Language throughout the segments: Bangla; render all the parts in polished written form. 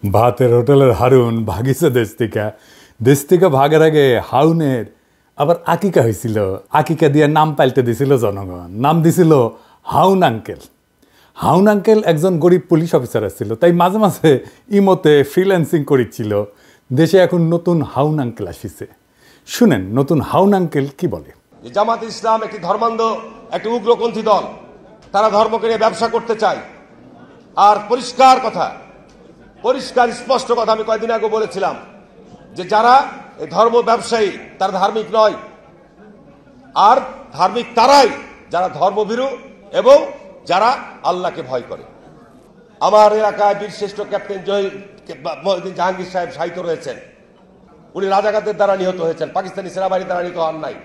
ভাতের হোটেলের হারুন ভাগিছে দেশ থেকে ভাগের আগে হাউনের আবার আকিকা হয়েছিল। আকিকা দিয়ে নাম পাল্টে দিছিল জনগণ, নাম দিছিল হাউন আঙ্কেল। হাউন আঙ্কেল একজন গরিব পুলিশ অফিসার ছিল, তাই মাঝে মাঝে ইমোতে ফ্রিল্যান্সিং করেছিল। দেশে এখন নতুন হাউন আঙ্কেল আসিছে। শুনেন নতুন হাউন আঙ্কেল কি বলে। জামাত ইসলাম একটি ধর্মান্ধ, একটি উগ্রপন্থী দল। তারা ধর্মকে নিয়ে ব্যবসা করতে চায়। আর পরিষ্কার স্পষ্ট কথা আমি কয়েকদিন আগে বলেছিলাম যে যারা এই ধর্ম ব্যবসায়ী তারা ধার্মিক নয়, আর ধার্মিক তারাই যারা ধর্মভীরু এবং যারা আল্লাহকে ভয় করে। আমার এলাকায় বীরশ্রেষ্ঠ ক্যাপ্টেন মহিউদ্দিন জাহাঙ্গীর সাহেব শাহিদ রয়েছেন। উনি রাজাকারদের দ্বারা নিহত হয়েছেন, পাকিস্তানি সেনাবাহিনীর দ্বারা নিহত হন নাই।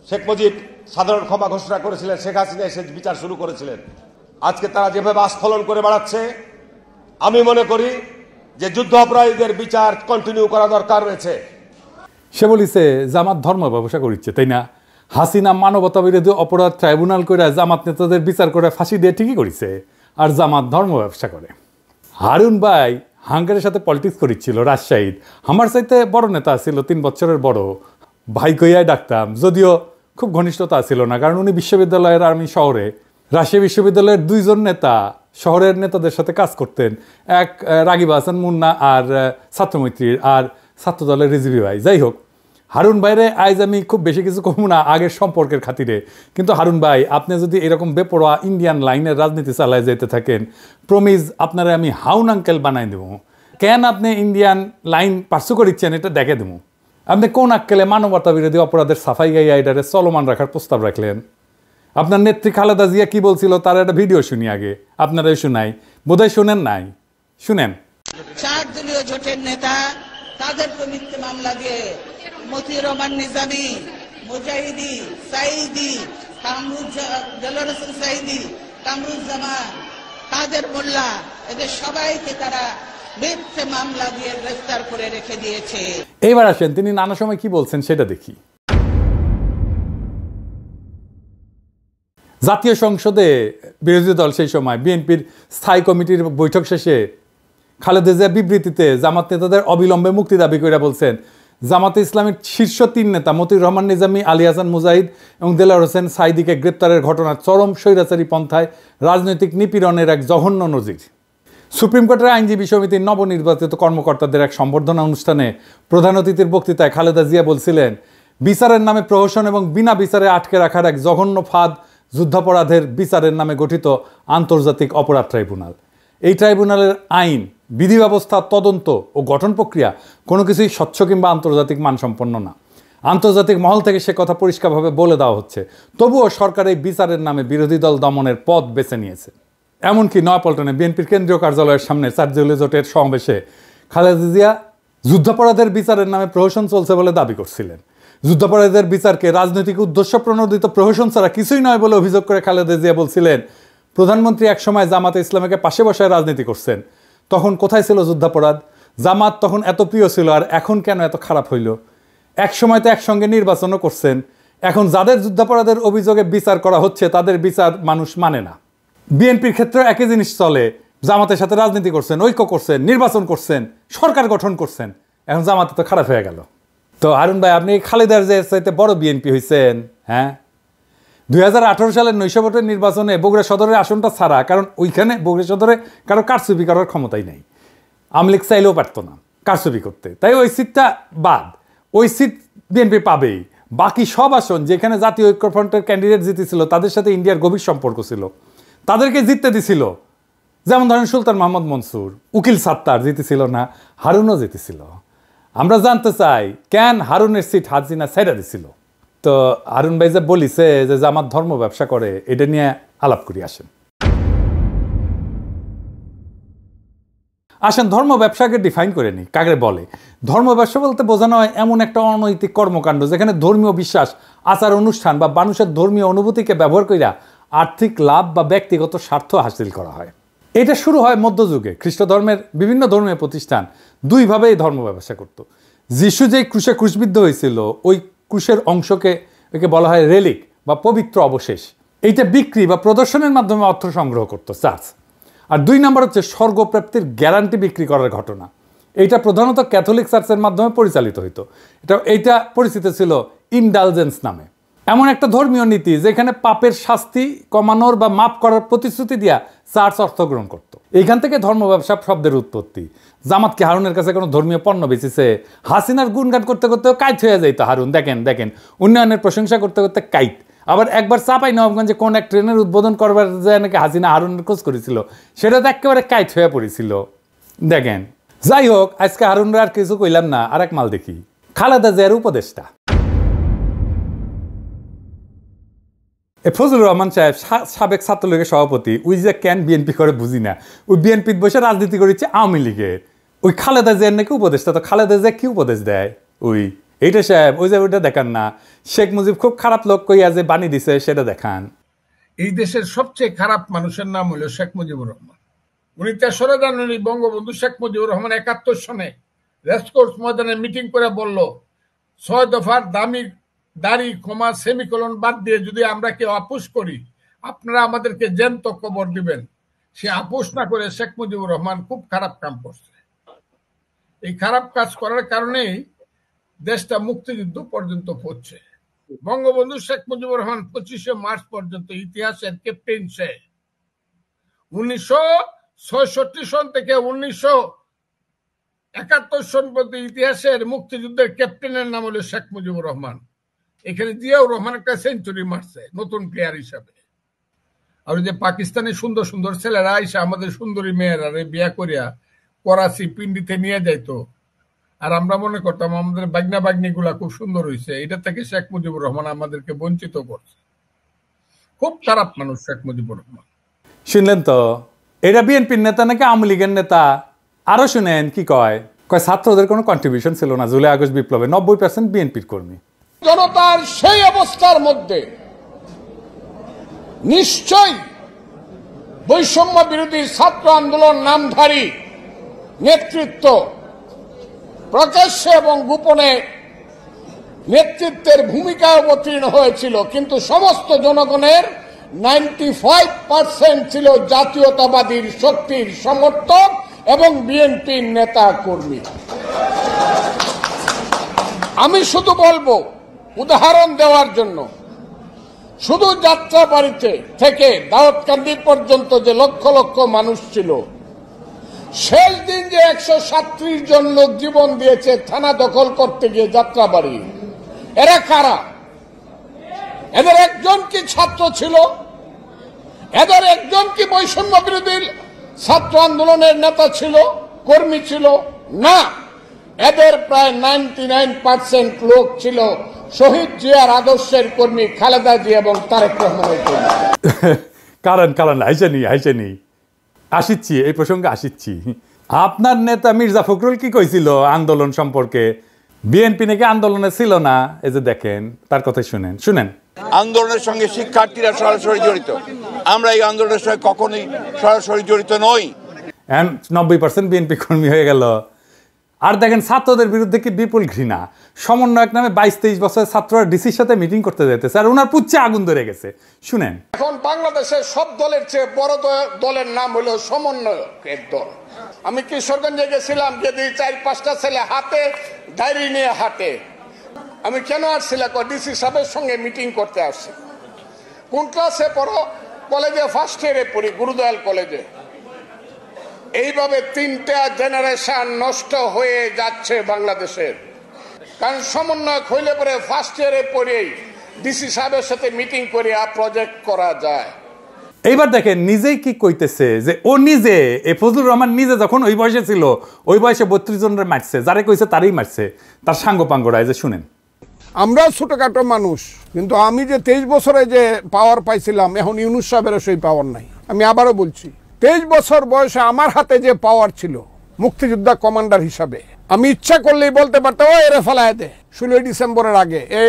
শেখ মুজিব সাধারণ ক্ষমা ঘোষণা করেছিলেন, শেখ হাসিনা এসে বিচার শুরু করেছিলেন। আজকে তারা যেভাবে আস্ফলন করে বেড়াচ্ছে, আমি মনে করি যে যুদ্ধ অপরাধীদের বিচার কন্টিনিউ করা দরকার রয়েছে। সে বলিছে জামাত ধর্ম ব্যবসা করিচ্ছে, তাই না? হাসিনা মানবতা বিরোধী অপরাধ ট্রাইব্যুনাল করে জামাত নেতাদের বিচার করে ফাঁসি দিয়ে ঠিকই করেছে, আর জামাত ধর্ম ব্যবসা করে। হারুন ভাই হাঙ্গারের সাথে পলিটিক্স করিচ্ছিল রাজশাহীর। আমার চাইতে বড় নেতা ছিল, 3 বছরের বড়। ভাই কইয়াই ডাকতাম, যদিও খুব ঘনিষ্ঠতা ছিল না, কারণ উনি বিশ্ববিদ্যালয়ের আমি শহরে রাজশাহী বিশ্ববিদ্যালয়ের 2 জন নেতা শহরের নেতাদের সাথে কাজ করতেন। এক রাগিব হাসান মুন্না আর ছাত্রমৈত্রীর, আর ছাত্রদলের রিজভি ভাই। যাই হোক, হারুন ভাইরে আজ আমি খুব বেশি কিছু কমু না আগের সম্পর্কের খাতিরে। কিন্তু হারুন ভাই, আপনি যদি এরকম বেপরোয়া ইন্ডিয়ান লাইনের রাজনীতি চালায় যেতে থাকেন, প্রমিজ আপনারা আমি হাউন আঙ্কেল বানাই দেবো। কেন আপনি ইন্ডিয়ান লাইন পার্সু করিচ্ছেন এটা দেখে দেবো। আপনি কোন আক্কেলে মানবতা বিরোধী অপরাধের সাফাই গাইয়া এটারে চলমান রাখার প্রস্তাব রাখলেন? আপনার নেত্রী খালেদা জিয়া কি বলছিল তার একটা ভিডিও শুনি আগে, আপনারাই শোনাই, বোধহয় শুনেন নাই, শুনেন। 4 দলীয় জোটের নেতা তাদেরকে মিথ্যে মামলা দিয়ে মতিউর রহমান নিজামী, মুজাহিদি, সাইদি, দেলোয়ার হোসেন সাইদি, কামরুজ্জামান, কাদের মোল্লা, এদের সবাইকে তারা মিথ্যে মামলা দিয়ে গ্রেফতার করে রেখে দিয়েছে। এইবার আসেন তিনি নানা সময় কি বলছেন সেটা দেখি। জাতীয় সংসদে বিরোধী দল সেই সময় বিএনপির স্থায়ী কমিটির বৈঠক শেষে খালেদা জিয়া বিবৃতিতে জামাত নেতাদের অবিলম্বে মুক্তি দাবি করে বলছেন, জামাতে ইসলামের শীর্ষ 3 নেতা মতিউর রহমান নিজামী, আলী হাসান মুজাহিদ এবং দেলোয়ার হোসেন সাইদিকে গ্রেপ্তারের ঘটনা চরম স্বৈরাচারী পন্থায় রাজনৈতিক নিপীড়নের এক জঘন্য নজির। সুপ্রিম কোর্টের আইনজীবী সমিতির নবনির্বাচিত কর্মকর্তাদের এক সম্বর্ধনা অনুষ্ঠানে প্রধান অতিথির বক্তৃতায় খালেদা জিয়া বলছিলেন, বিচারের নামে প্রহসন এবং বিনা বিচারে আটকে রাখার এক জঘন্য ফাঁদ যুদ্ধাপরাধের বিচারের নামে গঠিত আন্তর্জাতিক অপরাধ ট্রাইব্যুনাল। এই ট্রাইব্যুনালের আইন, বিধি ব্যবস্থা, তদন্ত ও গঠন প্রক্রিয়া কোনো কিছুই স্বচ্ছ কিংবা আন্তর্জাতিক মানসম্পন্ন না। আন্তর্জাতিক মহল থেকে সে কথা পরিষ্কারভাবে বলে দেওয়া হচ্ছে, তবুও সরকার এই বিচারের নামে বিরোধী দল দমনের পথ বেছে নিয়েছে। এমনকি নয়াপল্টনে বিএনপির কেন্দ্রীয় কার্যালয়ের সামনে 4 দলীয় জোটের সমাবেশে খালেদা জিয়া যুদ্ধাপরাধের বিচারের নামে প্রহসন চলছে বলে দাবি করছিলেন। যুদ্ধাপরাধের বিচারকে রাজনৈতিক উদ্দেশ্য প্রণোদিত প্রহসন ছাড়া কিছুই নয় বলে অভিযোগ করে খালেদা জিয়া বলছিলেন, প্রধানমন্ত্রী একসময় জামাতে ইসলামীকে পাশে বসায় রাজনীতি করছেন, তখন কোথায় ছিল যুদ্ধাপরাধ? জামাত তখন এত প্রিয় ছিল, আর এখন কেন এত খারাপ হইল? এক সময় তো একসঙ্গে নির্বাচনও করছেন। এখন যাদের যুদ্ধাপরাধের অভিযোগে বিচার করা হচ্ছে তাদের বিচার মানুষ মানে না। বিএনপির ক্ষেত্রে একই জিনিস চলে, জামাতের সাথে রাজনীতি করছেন, ঐক্য করছেন, নির্বাচন করছেন, সরকার গঠন করছেন, এখন জামাতে তো খারাপ হয়ে গেল। তো হারুন ভাই, আপনি খালেদার যে চাইতে বড় বিএনপি হয়েছেন। হ্যাঁ, 2018 সালের 900 ভোটের নির্বাচনে বগুড়া সদরের আসনটা ছাড়া, কারণ ওইখানে বগুড়া সদরে কারো কারচুপি করার ক্ষমতাই নাই, আওয়ামী লীগ চাইলেও পারত না কারচুপি করতে, তাই ওই সিটটা বাদ। ওই সিট বিএনপি পাবেই। বাকি সব আসন যেখানে জাতীয় ঐক্যফ্রন্টের ক্যান্ডিডেট জিতেছিল, তাদের সাথে ইন্ডিয়ার গভীর সম্পর্ক ছিল, তাদেরকে জিততে দিছিল। যেমন ধরেন সুলতান মোহাম্মদ মনসুর, উকিল সাত্তার জিতেছিল না, হারুনও জিতেছিল। আমরা জানতে চাই কেন হারুনের সিট হাসিনা ছেড়ে দিছিল। তো হারুন ভাই যে বলিছে যে জামাত ধর্ম ব্যবসা করে, এটা নিয়ে আলাপ করি। আসেন ধর্ম ব্যবসাকে ডিফাইন করে নি, কাকে বলে। ধর্ম ব্যবসা বলতে বোঝানো হয় এমন একটা অনৈতিক কর্মকাণ্ড যেখানে ধর্মীয় বিশ্বাস, আচার অনুষ্ঠান বা মানুষের ধর্মীয় অনুভূতিকে ব্যবহার করিয়া আর্থিক লাভ বা ব্যক্তিগত স্বার্থ হাসিল করা হয়। এটা শুরু হয় মধ্যযুগে। খ্রিস্ট ধর্মের বিভিন্ন ধর্মীয় প্রতিষ্ঠান 2 ভাবে এই ধর্ম ব্যবসা করত। যিশু যে ক্রুশে ক্রুশবিদ্ধ হয়েছিল, ওই ক্রুশের অংশকে বলা হয় রেলিক বা পবিত্র অবশেষ। এইটা বিক্রি বা প্রদর্শনের মাধ্যমে অর্থ সংগ্রহ করত চার্চ। আর 2 নম্বর হচ্ছে স্বর্গপ্রাপ্তির গ্যারান্টি বিক্রি করার ঘটনা। এইটা প্রধানত ক্যাথলিক চার্চের মাধ্যমে পরিচালিত হইতো। এইটা পরিচিত ছিল ইনডালজেন্স নামে। এমন একটা ধর্মীয় নীতি যেখানে পাপের শাস্তি কমানোর বা মাফ করার প্রতিশ্রুতি দিয়া চার্চ অর্থ গ্রহণ করত। এইখান থেকে ধর্ম ব্যবসা শব্দের উৎপত্তি। জামাত কি হারুনের কাছে কোনো ধর্মীয় পণ্য বেচেছে? হাসিনার গুণগান করতে করতেও কাইট হয়ে যাইতো হারুন। দেখেন উন্নয়নের প্রশংসা করতে করতে কাইট। আবার একবার চাপাই নবাবগঞ্জে কোন এক ট্রেনের উদ্বোধন করবার যায় নাকি হাসিনা হারুনের খোঁজ করেছিল, সেটা তো একেবারে কাইট হয়ে পড়েছিল। দেখেন, যাই হোক, আজকে হারুনরা আর কিছু কইলাম না, আর এক মাল দেখি। খালেদা জিয়ার উপদেষ্টা ফজলুর রহমান সাহেব, সাবেক ছাত্রলীগের সভাপতি, ওই যে কেন বিএনপি করে বুঝি না, ওই বিএনপির বসে রাজনীতি করেছে আওয়ামী লীগের। ওই খালেদা জিয়ার নাকি উপদেষ্টা। তো খালেদা জিয়া কি উপদেশ দেয়? এইটা সাহেব, ওই যে ওইটা দেখান না, শেখ মুজিব খুব খারাপ লোক কইয়া যে বাণী দিছে সেটা দেখান। এই দেশের সবচেয়ে খারাপ মানুষের নাম হলো শেখ মুজিবুর রহমান। 3 জানুয়ারি বঙ্গবন্ধু শেখ মুজিবুর রহমান 71 সনে রেসকোর্স ময়দানে মিটিং করে বলল, 6 দফার দাড়ি ক্ষমা সেমিকোলন বাদ দিয়ে যদি আমরা কেউ আপোষ করি, আপনারা আমাদেরকে জ্যান্ত কবর দিবেন। সে আপোষ না করে শেখ মুজিবুর রহমান খুব খারাপ কাম করছে। এই খারাপ কাজ করার কারণেই দেশটা মুক্তিযুদ্ধ পর্যন্ত পড়ছে। বঙ্গবন্ধু শেখ মুজিবুর রহমান 25শে মার্চ পর্যন্ত ইতিহাসের ক্যাপ্টেন সে। 1966 সন থেকে 1971 সন পর্যন্ত ইতিহাসের মুক্তিযুদ্ধের ক্যাপ্টেনের নাম হলো শেখ মুজিবুর রহমান। এখানে জিয়াউর রহমান একটা সেঞ্চুরি মারছে নতুন প্লেয়ার হিসাবে। আর যে পাকিস্তানি সুন্দর সুন্দর ছেলেরা আইসা আমাদের সুন্দরী মেয়েরা বিয়া করিয়া করাচি পিন্ডিতে নিয়ে যাইতো, আর আমরা মনে করতাম আমাদের বাগনা বাগনি গুলা খুব সুন্দর হয়েছে। এটা থেকে শেখ মুজিবুর রহমান আমাদেরকে বঞ্চিত করছে। খুব খারাপ মানুষ শেখ মুজিবুর রহমান। শুনলেন তো, এটা বিএনপির নেতা নাকি আওয়ামী লীগের নেতা? আরো শুনেন কি কয়। ছাত্রদের কোনো কন্ট্রিবিউশন ছিল না জুলাই আগস্ট বিপ্লবে, 90% বিএনপির কর্মী। জনতার সেই অবস্থার মধ্যে নিশ্চয়ই বৈষম্য বিরোধী ছাত্র আন্দোলন নামধারী নেতৃত্ব প্রকাশ্যে এবং গোপনে নেতৃত্বের ভূমিকা অবতীর্ণ হয়েছিল, কিন্তু সমস্ত জনগণের 95% ছিল জাতীয়তাবাদী শক্তির সমর্থক এবং বিএনপির নেতা কর্মী। আমি শুধু বলবো, উদাহরণ দেওয়ার জন্য, শুধু যাত্রাবাড়িতে থেকে দাউদকান্দি পর্যন্ত যে লক্ষ লক্ষ মানুষ ছিল, শেষ দিন যে 137 জন লোক জীবন দিয়েছে থানা দখল করতে গিয়ে যাত্রাবাড়ি, এরা কারা? এদের একজন কি ছাত্র ছিল? এদের একজন কি বৈষম্য বিরোধী ছাত্র আন্দোলনের নেতা ছিল, কর্মী ছিল? না, এদের প্রায় 99% লোক ছিল শহীদ জিয়ার আদর্শের কর্মী, খালেদা জিয়া এবং তারেক রহমানের কর্মী। কারণ হাইসেনি আসিচ্ছি, এই প্রসঙ্গে আসিচ্ছি। আপনার নেতা মির্জা ফখরুল কি কইছিল আন্দোলন সম্পর্কে? বিএনপি নাকি আন্দোলনে ছিল না। এই যে দেখেন, তার কথাই শুনেন। আন্দোলনের সঙ্গে শিক্ষার্থীরা সরাসরি জড়িত, আমরা এই আন্দোলনের সঙ্গে কখনোই সরাসরি জড়িত নই। 90% বিএনপি কর্মী হয়ে গেল। আর দেখেন, ছাত্রদের বিরুদ্ধে কি বিপুল ঘৃণা। সমন্বয়ক নামে 22-23 বছরের ছাত্ররা ডিসির সাথে মিটিং করতে যেতেছে, আর ওনার পুচ্ছে আগুন ধরে গেছে। শুনেন, এখন বাংলাদেশের সব দলের চেয়ে বড় দলের নাম হলো সমন্বয়কের দল। আমি কিশোরগঞ্জে গেছিলাম, যদি 4-5টা ছেলে হাতে ডায়েরি নিয়ে হাঁটে। আমি কেন আসছিলাম? ডিসি সাহেবের সঙ্গে মিটিং করতে আসছি। কোন ক্লাসে পড়ো? কলেজে ফার্স্ট ইয়ারে পড়ি, গুরুদয়াল কলেজে। এইভাবে 3টা জেনারেশন নষ্ট হয়ে যাচ্ছে বাংলাদেশের। কারণ সমন্বয়ক হইলে পরে ফার্স্ট ইয়ারে পড়েই ডিসি সাহেবের সাথে মিটিং করে প্রজেক্ট করা যায়। এইবার দেখেন নিজেই কি কইতেছে, যে ও নিজে, ফজলুর রহমান নিজে যখন ওই বয়সে ছিল, ওই বয়সে 32 জনের মারছে, যারে কইছে তারই মারছে, তার সাঙ্গপাঙ্গরা। যে শুনেন, আমরা ছোটখাটো মানুষ, কিন্তু আমি যে 23 বছরে যে পাওয়ার পাইছিলাম, এখন ইউনূস সাহেবের সেই পাওয়ার নাই। আমি আবারও বলছি, 23 বছর বয়সে আমার হাতে যে পাওয়ার ছিল মুক্তিযোদ্ধা কমান্ডার হিসাবে, আমি ইচ্ছা করলেই বলতে পারতাম, ও এরে ফেলায় দে। 16 ডিসেম্বরের আগে এ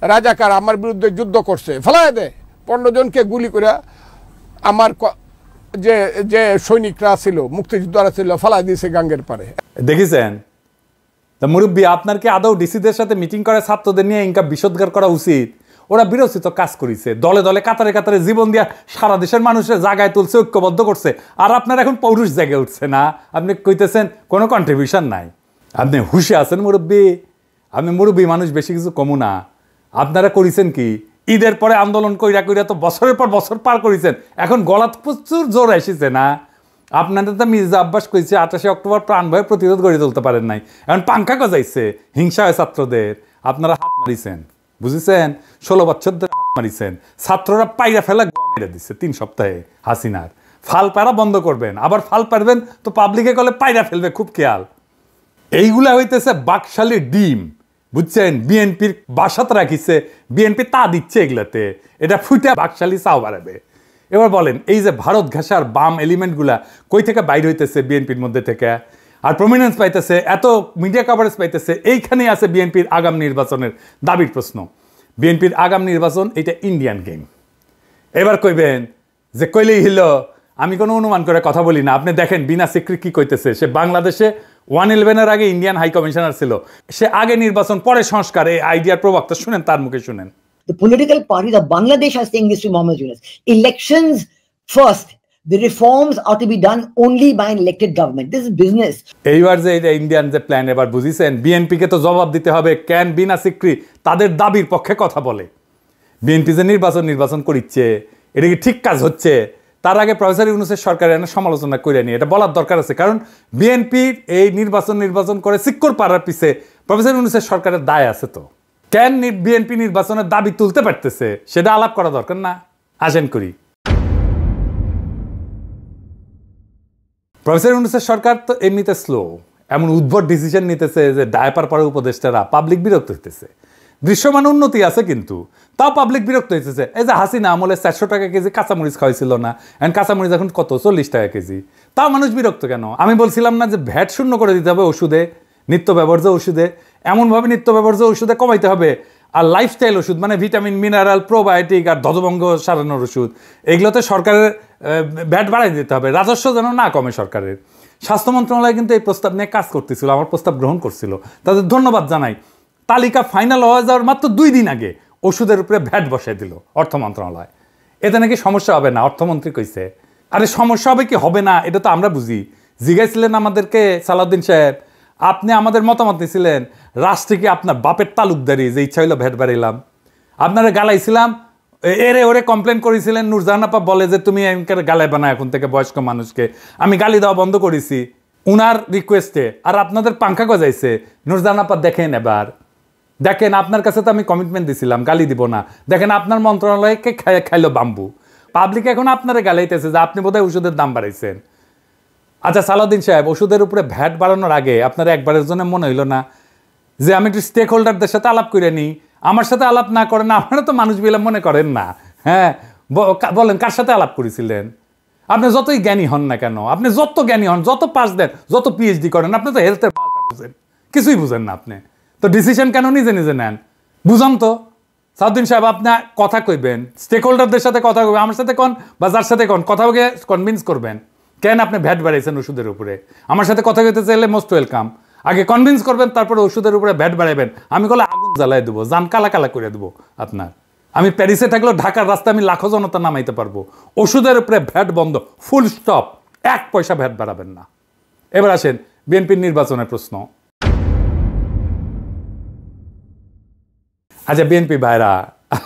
রাজাকার আমার বিরুদ্ধে যুদ্ধ করছে, ফেলায় দে। 15 জনকে গুলি করে আমার যে সৈনিকরা ছিল, মুক্তিযোদ্ধারা ছিল, ফেলায় দিয়েছে গাঙ্গের পারে। দেখেছেন মুরব্বী, আপনার কি আদৌ ডিসিদের সাথে মিটিং করে ছাত্রদের নিয়ে ইনকা বিষোদ্গার করা উচিত? ওরা বিরোচিত কাজ করেছে, দলে দলে কাতারে কাতারে জীবন দিয়া সারা দেশের মানুষের জায়গায় তুলছে, ঐক্যবদ্ধ করছে। আর আপনার এখন পৌরুষ জেগে উঠছে না, আপনি কইতেছেন কোনো কন্ট্রিবিউশন নাই। আপনি হুশে আছেন মুরব্বী, আপনি মুরব্বী মানুষ, বেশি কিছু কমু না। আপনারা করেছেন কি, ঈদের পরে আন্দোলন কইরা কইরা তো বছরের পর বছর পার করেছেন, এখন গলাত প্রচুর জোর এসেছে না। আপনাদের তো মির্জা আব্বাস কইছে 28 অক্টোবর প্রাণ ভয়ে প্রতিরোধ গড়ে তুলতে পারেন নাই, এখন পাঙ্খা গজাইছে, হিংসা হয় ছাত্রদের, আপনারা হাত মারিছেন, বুঝেছেন? 16 বছর ধরে হাত মারিছেন, ছাত্ররা পাইরা ফেলা গোয়া মেরে দিচ্ছে 3 সপ্তাহে হাসিনার। ফাল পাড়া বন্ধ করবেন, আবার ফাল পারবেন তো পাবলিকে কলে পাইরা ফেলবে, খুব খেয়াল। এইগুলা হইতেছে বাকশালী ডিম, বুঝছেন? বিএনপির বাসাত রাখিছে, বিএনপি তা দিচ্ছে এগুলাতে, এটা ফুটে বাকশালী চাও বাড়াবে। এবার বলেন, এই যে ভারত ঘাসার বাম এলিমেন্টগুলা কই থেকে বাইর হইতেছে বিএনপির মধ্যে থেকে, আর প্রমিনেন্স পাইতেছে, এত মিডিয়া কভারেজ পাইতেছে, এইখানেই আছে বিএনপির আগাম নির্বাচনের দাবির প্রশ্ন। বিএনপির আগাম নির্বাচন এটা ইন্ডিয়ান গেম। এবার কইবেন যে কইলেই হইল, আমি কোনো অনুমান করে কথা বলি না। আপনি দেখেন বিনা সিক্রি কি কইতেছে, সে বাংলাদেশে 111-এর আগে ইন্ডিয়ান হাই কমিশনার ছিল, সে আগে নির্বাচন পরে সংস্কার, এই আইডিয়ার প্রবক্তা, শুনেন তার মুখে শুনেন। The political parties of Bangladesh are saying this to Mohammed Yunus. Elections first. The reforms are to be done only by an elected government. This is business. এইবার যে এটা ইন্ডিয়ান যে প্ল্যান, এবার বুঝিছেন? বিএনপিকে তো জবাব দিতে হবে, কেন বিনা সিক্রি তাদের দাবির পক্ষে কথা বলে। বিএনপি যে নির্বাচন করিচ্ছে, এটা কি ঠিক কাজ হচ্ছে? তার আগে প্রফেসর ইউনূসের সরকারের এনে সমালোচনা করে নিয়ে এটা বলার দরকার আছে, কারণ বিএনপির এই নির্বাচন করে সিক্কর পাড়ার পিছে প্রফেসর ইউনূসের সরকারের দায় আছে। তো কেন বিএনপি নির্বাচনের দাবি তুলতে পারতেছে সেটা আলাপ করা দরকার না? আসেন করি। প্রফেসর ইউনূসের সরকার তো এমনিতে স্লো, এমন উদ্ভট ডিসিশন নিতেছে যে ডায়াপার পরে উপদেষ্টারা, পাবলিক বিরক্ত হইতেছে। দৃশ্যমান উন্নতি আছে কিন্তু তাও পাবলিক বিরক্ত হইতেছে। এই যে হাসিনা আমলে 400 টাকা কেজি কাঁচামরিচ খাওয়াইছিল না, এখন কাঁচামরিচ এখন কত, 40 টাকা কেজি, তাও মানুষ বিরক্ত কেন? আমি বলছিলাম না যে ভ্যাট শূন্য করে দিতে হবে ওষুধে, নিত্য ব্যবহার্য ওষুধে, এমনভাবে নিত্য ব্যবহার্য ওষুধে কমাইতে হবে, আর লাইফস্টাইল ওষুধ মানে ভিটামিন, মিনারেল, প্রোবায়োটিক আর ধ্বজভঙ্গ সারানোর ওষুধ, এগুলোতে সরকারের ভ্যাট বাড়াই দিতে হবে, রাজস্ব যেন না কমে সরকারের। স্বাস্থ্য মন্ত্রণালয় কিন্তু এই প্রস্তাব নিয়ে কাজ করতেছিল, আমার প্রস্তাব গ্রহণ করছিল, তাদের ধন্যবাদ জানাই। তালিকা ফাইনাল হয়ে যাওয়ার মাত্র 2 দিন আগে ওষুধের উপরে ভ্যাট বসাই দিল অর্থ মন্ত্রণালয়। এতে নাকি সমস্যা হবে না, অর্থমন্ত্রী কইছে। আরে সমস্যা হবে কি হবে না এটা তো আমরা বুঝি। জিজ্ঞাসছিলেন আমাদেরকে সালাউদ্দিন সাহেব, আপনি আমাদের মতামত নিয়েছিলেন, রাষ্ট্রে কি আপনার বাপের তালুকদারি যে ইচ্ছা হইলো ভ্যাট বাড়াইলাম? আপনারা গালাইছিলাম, এরে ওরে কমপ্লেন করেছিলেন, নূরজাহান আপা বলে যে তুমি গালাইবা না এখন থেকে বয়স্ক মানুষকে। আমি গালি দেওয়া বন্ধ করেছি উনার রিকোয়েস্টে, আর আপনাদের পাঙ্খা গজাইছে। নূরজাহান আপা দেখেন, এবার দেখেন, আপনার কাছে তো আমি কমিটমেন্ট দিছিলাম গালি দিব না, দেখেন আপনার মন্ত্রণালয়কে খাইলো বাম্বু। পাবলিক এখন আপনারা গালাইতেছে যে আপনি বোধহয় ওষুধের দাম বাড়াইছেন। আচ্ছা সালাউদ্দিন সাহেব, ওষুধের উপরে ভ্যাট বাড়ানোর আগে আপনার একবারের জন্য মনে হইল না যে আমি একটু স্টেক হোল্ডারদের সাথে আলাপ করে নিই? আমার সাথে আলাপ না করেন, আপনারা তো মানুষ বিলা মনে করেন না। হ্যাঁ বলেন, কার সাথে আলাপ করেছিলেন? আপনি যতই জ্ঞানী হন না কেন, আপনি যত জ্ঞানী হন, যত পাস দেন, যত পিএইচডি করেন, আপনি তো হেলথের পাল্টা বুঝেন, কিছুই বুঝেন না। আপনি তো ডিসিশন কেন নিজে নিজে নেন? বুঝান তো সাউদ্দিন সাহেব, আপনি কথা কইবেন, স্টেক হোল্ডারদের সাথে কথা কইবেন, আমার সাথে কোন বা যার সাথে কোন কথা বলে কনভিন্স করবেন কেন আপনি ভ্যাট বাড়াইছেন ওষুধের উপরে। আমার সাথে কথা কইতে চাইলে মোস্ট ওয়েলকাম, আগে কনভিন্স করবেন, তারপরে ওষুধের উপরে ভ্যাট বাড়াইবেন। আমি বলে আগুন জ্বালাই দেবো, জান কালা কালা করে দেবো আপনার। আমি প্যারিসে থাকলেও ঢাকার রাস্তায় আমি লাখো জনতা নামাইতে পারবো। ওষুধের উপরে ভ্যাট বন্ধ, ফুল স্টপ, 1 পয়সা ভ্যাট বাড়াবেন না। এবার আসেন বিএনপির নির্বাচনের প্রশ্ন। আচ্ছা বিএনপি ভাইরা,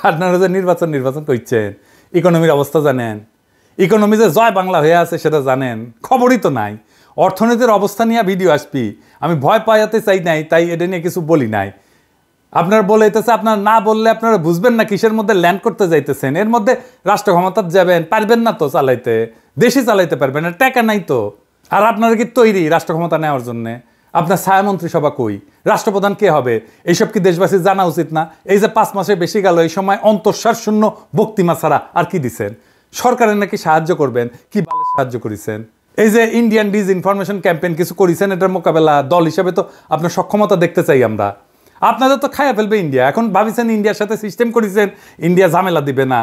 আপনারা যে নির্বাচন করছেন, ইকোনমির অবস্থা জানেন? ইকোনমি যে জয় বাংলা হয়ে আছে সেটা জানেন? খবরই তো নাই। অর্থনীতির অবস্থা নিয়ে ভিডিও আসবি, আমি ভয় পাইতে চাই নাই, তাই এটা নিয়ে কিছু বলি নাই। আপনারা বলাইতেছে, আপনারা না বললে আপনারা বুঝবেন না কিসের মধ্যে ল্যান্ড করতে যাইতেছেন। এর মধ্যে রাষ্ট্র ক্ষমতা যাবেন, পারবেন না তো চালাইতে, দেশই চালাইতে পারবেন না, টাকা নাই তো। আর আপনারা কি তৈরি রাষ্ট্র ক্ষমতা নেওয়ার জন্যে? আপনার ছায়ামন্ত্রী সভা কই? রাষ্ট্রপ্রধান কে হবে? এইসব কি দেশবাসীর জানা উচিত না? এই যে 5 মাসে বেশি গেল, এই সময় অন্তঃসার শূন্য বক্তিমা ছাড়া আর কি দিচ্ছেন? সরকারের নাকি সাহায্য করবেন, কি ভালো সাহায্য করেছেন? এই যে ইন্ডিয়ান ডিসইনফরমেশন ক্যাম্পেইন কিছু করেছেন, এটার মোকাবেলা দল হিসেবে তো আপনার সক্ষমতা দেখতে চাই আমরা। আপনাদের তো খাইয়া ফেলবে ইন্ডিয়া। এখন ভাবিছেন ইন্ডিয়ার সাথে সিস্টেম করেছেন, ইন্ডিয়া ঝামেলা দিবে না।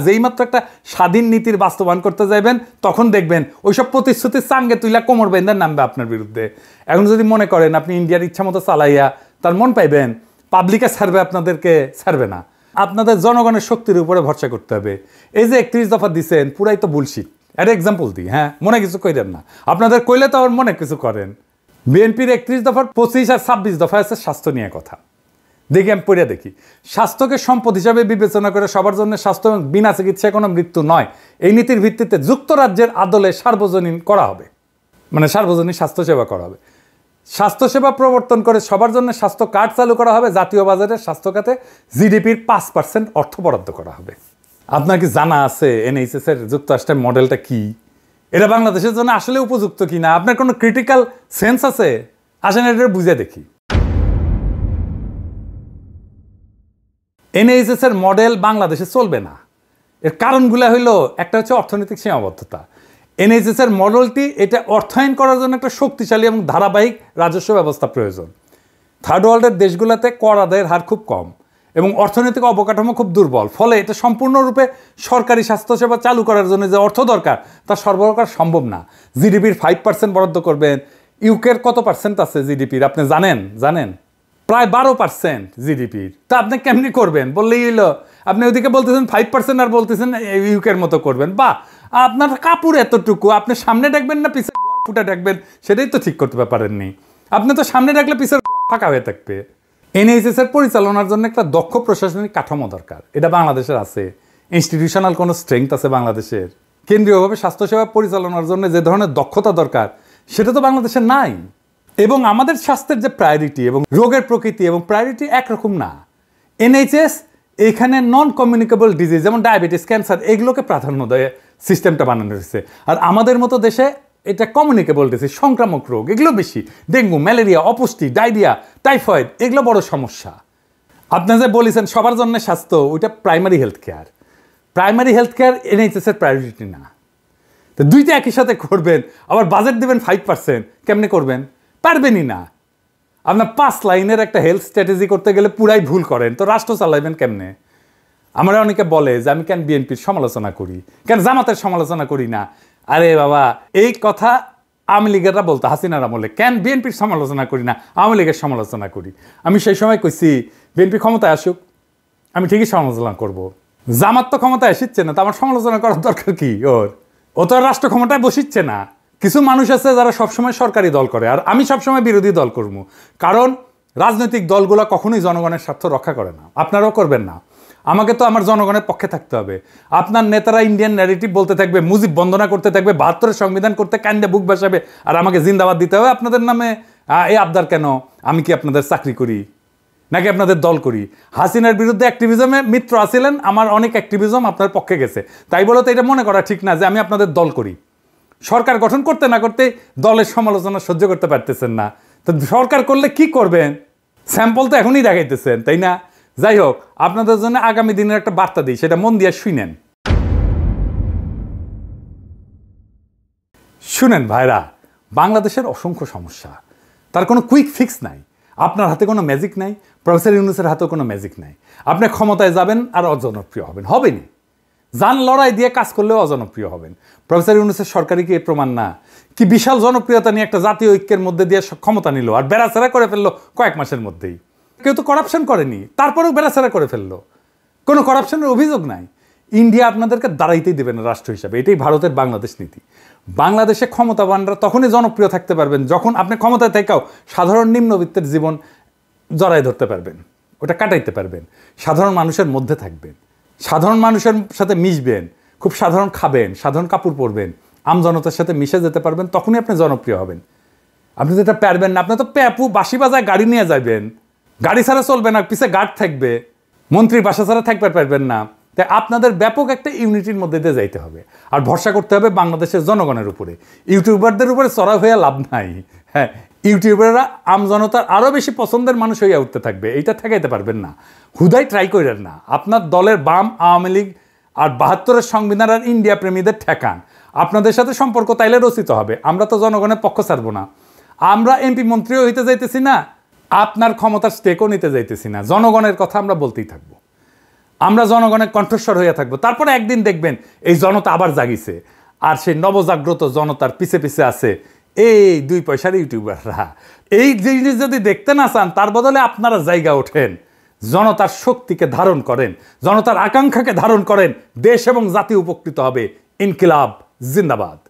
যেই মাত্র একটা স্বাধীন নীতির বাস্তবায়ন করতে যাবেন, তখন দেখবেন ওইসব প্রতিশ্রুতির চাঙ্গে তুইলা কোমর বেঁধে নামবে আপনার বিরুদ্ধে। এখন যদি মনে করেন আপনি ইন্ডিয়ার ইচ্ছা মতো চালাইয়া তার মন পাইবেন, পাবলিকে ছাড়বে, আপনাদেরকে ছাড়বে না। আপনাদের জনগণের শক্তির উপরে ভরসা করতে হবে। এই যে 31 দফা দিচ্ছেন পুরাই তো বুলশিট। একটা এক্সাম্পল দিই, হ্যাঁ, মনে কিছু কইলেন না, আপনাদের কইলে তো আবার মনে কিছু করেন। বিএনপির 31 দফার 25 আর 26 দফা আছে স্বাস্থ্য নিয়ে কথা। দেখি আমি পড়ে দেখি, স্বাস্থ্যকে সম্পদ হিসাবে বিবেচনা করে সবার জন্য স্বাস্থ্য এবং বিনা চিকিৎসায় কোনো মৃত্যু নয়, এই নীতির ভিত্তিতে যুক্তরাজ্যের আদলে সার্বজনীন করা হবে, মানে সার্বজনীন স্বাস্থ্যসেবা করা হবে। স্বাস্থ্যসেবা প্রবর্তন করে সবার জন্য স্বাস্থ্য কার্ড চালু করা হবে। জাতীয় বাজারে স্বাস্থ্য খাতে জিডিপির 5% অর্থ বরাদ্দ করা হবে। আপনার কি জানা আছে এনএইচএস এর যুক্তরাষ্ট্রের মডেলটা কি? এটা বাংলাদেশের জন্য আসলে উপযুক্ত কি না? আপনার কোনো ক্রিটিক্যাল সেন্স আছে? আসেন এটা বুঝে দেখি। এনএইচএস এর মডেল বাংলাদেশে চলবে না। এর কারণগুলো হইল, একটা হচ্ছে অর্থনৈতিক সীমাবদ্ধতা। এনএইচএস এর মডেলটি এটা অর্থায়ন করার জন্য একটা শক্তিশালী এবং ধারাবাহিক রাজস্ব ব্যবস্থা প্রয়োজন। থার্ড ওয়ার্ল্ডের দেশগুলোতে কর আদায়ের হার খুব কম এবং অর্থনৈতিক অবকাঠামো খুব দুর্বল, ফলে এটা সম্পূর্ণরূপে সরকারি স্বাস্থ্যসেবা চালু করার জন্য যে অর্থ দরকার তা সরবরাহ করা সম্ভব না। জিডিপির 5% বরাদ্দ করবেন। ইউকের কত পার্সেন্ট আছে জিডিপির আপনি জানেন? প্রায় 12% জিডিপির। তা আপনি কেমনি করবেন? বললেই হইলো। আপনি ওইদিকে বলতেছেন 5% আর বলতেছেন ইউকের মতো করবেন। বা আপনার কাপড় এতটুকু, আপনি সামনে ডাকবেন না পিছের ফুটা ডাকবেন সেটাই তো ঠিক করতে পারেননি। আপনি তো সামনে ডাকলে পিছের ফাঁকা হয়ে থাকবে। এনএইচএস এর পরিচালনার জন্য একটা দক্ষ প্রশাসনিক কাঠামো দরকার। এটা বাংলাদেশের আছে? ইনস্টিটিউশনাল কোনো স্ট্রেংথ আছে বাংলাদেশের? কেন্দ্রীয়ভাবে স্বাস্থ্যসেবা পরিচালনার জন্য যে ধরনের দক্ষতা দরকার সেটা তো বাংলাদেশের নাই। এবং আমাদের স্বাস্থ্যের যে প্রায়োরিটি এবং রোগের প্রকৃতি এবং প্রায়োরিটি একরকম না। এনএইচএস এখানে নন কমিউনিকেবল ডিজিজ যেমন ডায়াবেটিস, ক্যান্সার এগুলোকে প্রাধান্য দেয় সিস্টেমটা বানানো হয়েছে। আর আমাদের মতো দেশে এটা কমিউনিকেবল ডিজিজ, সংক্রামক রোগ এগুলো বেশি। ডেঙ্গু, ম্যালেরিয়া, অপুষ্টি, ডায়রিয়া, টাইফয়েড এগুলো বড় সমস্যা। আপনি যে বলেছেন সবার জন্য স্বাস্থ্য, ওইটা primary health care. Primary health care NHS এর প্রায়োরিটি না। তো দুইটা একই সাথে করবেন, আবার বাজেট দেবেন 5%, কেমনে করবেন? পারবেনই না। আপনার 5 লাইনের একটা হেলথ স্ট্র্যাটেজি করতে গেলে পুরাই ভুল করেন, তো রাষ্ট্র চালাইবেন কেমনে? আমরা অনেকে বলে যে আমি কেন বিএনপির সমালোচনা করি, কেন জামাতের সমালোচনা করি না। আরে বাবা, এই কথা আওয়ামী লীগেররা বলতো হাসিনার আমলে, কেন বিএনপির সমালোচনা করি না, আওয়ামী লীগের সমালোচনা করি। আমি সেই সময় কইছি বিএনপি ক্ষমতায় আসুক, আমি ঠিকই সমালোচনা করব। জামাত তো ক্ষমতায় আসিচ্ছে না, তো আমার সমালোচনা করার দরকার কি? ও তো রাষ্ট্র ক্ষমতায় বসিচ্ছে না। কিছু মানুষ আছে যারা সবসময় সরকারি দল করে, আর আমি সবসময় বিরোধী দল করব। কারণ রাজনৈতিক দলগুলো কখনোই জনগণের স্বার্থ রক্ষা করে না, আপনারাও করবেন না। আমাকে তো আমার জনগণের পক্ষে থাকতে হবে। আপনার নেতারা ইন্ডিয়ান ন্যারেটিভ বলতে থাকবে, মুজিব বন্দনা করতে থাকবে, 72-এর সংবিধান করতে কান্দে বুক বাসাবে, আর আমাকে জিন্দাবাদ দিতে হবে আপনাদের নামে। এই আবদার কেন? আমি কি আপনাদের চাকরি করি নাকি আপনাদের দল করি? হাসিনার বিরুদ্ধে অ্যাক্টিভিজমে মিত্র আছিলেন, আমার অনেক অ্যাক্টিভিজম আপনার পক্ষে গেছে, তাই বলে তো এটা মনে করা ঠিক না যে আমি আপনাদের দল করি। সরকার গঠন করতে না করতে দলের সমালোচনা সহ্য করতে পারতেছেন না, তো সরকার করলে কি করবেন? স্যাম্পল তো এখনই দেখাইতেছেন, তাই না? যাই হোক, আপনাদের জন্য আগামী দিনের একটা বার্তা দিই, সেটা মন দিয়ে শুনেন ভাইরা। বাংলাদেশের অসংখ্য সমস্যা, তার কোনো কুইক ফিক্স নাই। আপনার হাতে কোনো ম্যাজিক নাই, প্রফেসর ইউনূসের হাতেও কোনো ম্যাজিক নাই। আপনি ক্ষমতায় যাবেন আর অজনপ্রিয় হবেনই। জান লড়াই দিয়ে কাজ করলেও অজনপ্রিয় হবেন। প্রফেসর ইউনূসের সরকারি কি প্রমাণ না? কি বিশাল জনপ্রিয়তা নিয়ে একটা জাতীয় ঐক্যের মধ্যে দিয়ে ক্ষমতা নিল আর বেড়াচেরা করে ফেললো কয়েক মাসের মধ্যেই। কেউ তো করাপশন করেনি, তারপরেও বেড়াচেরা করে ফেললো। কোনো করাপশনের অভিযোগ নাই। ইন্ডিয়া আপনাদেরকে দাঁড়াইতেই দেবে না রাষ্ট্র হিসাবে, এটাই ভারতের বাংলাদেশ নীতি। বাংলাদেশে ক্ষমতাবানরা তখনই জনপ্রিয় থাকতে পারবেন যখন আপনি ক্ষমতায় থেকেও সাধারণ নিম্নবিত্তের জীবন জড়াই ধরতে পারবেন, ওটা কাটাইতে পারবেন, সাধারণ মানুষের মধ্যে থাকবেন, সাধারণ মানুষের সাথে মিশবেন, খুব সাধারণ খাবেন, সাধারণ কাপড় পরবেন, আমজনতার সাথে মিশে যেতে পারবেন, তখনই আপনি জনপ্রিয় হবেন। আপনি যেটা পারবেন না, আপনি তো প্যাপু বাসি বাজায় গাড়ি নিয়ে যাবেন, গাড়ি ছাড়া চলবে না, পিছে গার্ড থাকবে, মন্ত্রীর বাসা ছাড়া থাকতে পারবেন না। তাই আপনাদের ব্যাপক একটা ইউনিটির মধ্যে দিয়ে যাইতে হবে, আর ভরসা করতে হবে বাংলাদেশের জনগণের উপরে। ইউটিউবারদের উপরে চড়া হয়ে লাভ নাই। হ্যাঁ, ইউটিউবাররা আমজনতার আরও বেশি পছন্দের মানুষ হইয়া উঠতে থাকবে, এইটা ঠেকাইতে পারবেন না। হুদাই ট্রাই করেন না। আপনার দলের বাম, আওয়ামী লীগ আর 72-এর সংবিধান আর ইন্ডিয়া প্রেমীদের ঠেকান। আপনাদের সাথে সম্পর্ক তাইলে রচিত হবে। আমরা তো জনগণের পক্ষ ছাড়বো না। আমরা এমপি মন্ত্রীও হইতে যাইতেছি না, আপনার ক্ষমতার স্টেকও নিতে যাইতেছি না। জনগণের কথা আমরা বলতেই থাকবো, আমরা জনগণের কণ্ঠস্বর হইয়া থাকবো। তারপরে একদিন দেখবেন এই জনতা আবার জাগিছে, আর সেই নবজাগ্রত জনতার পিছে পিছে আছে এই 2 পয়সার ইউটিউবাররা। এই জিনিস যদি দেখতে না চান, তার বদলে আপনারা জায়গা ওঠেন, জনতার শক্তিকে ধারণ করেন, জনতার আকাঙ্ক্ষাকে ধারণ করেন, দেশ এবং জাতি উপকৃত হবে। ইনকিলাব জিন্দাবাদ।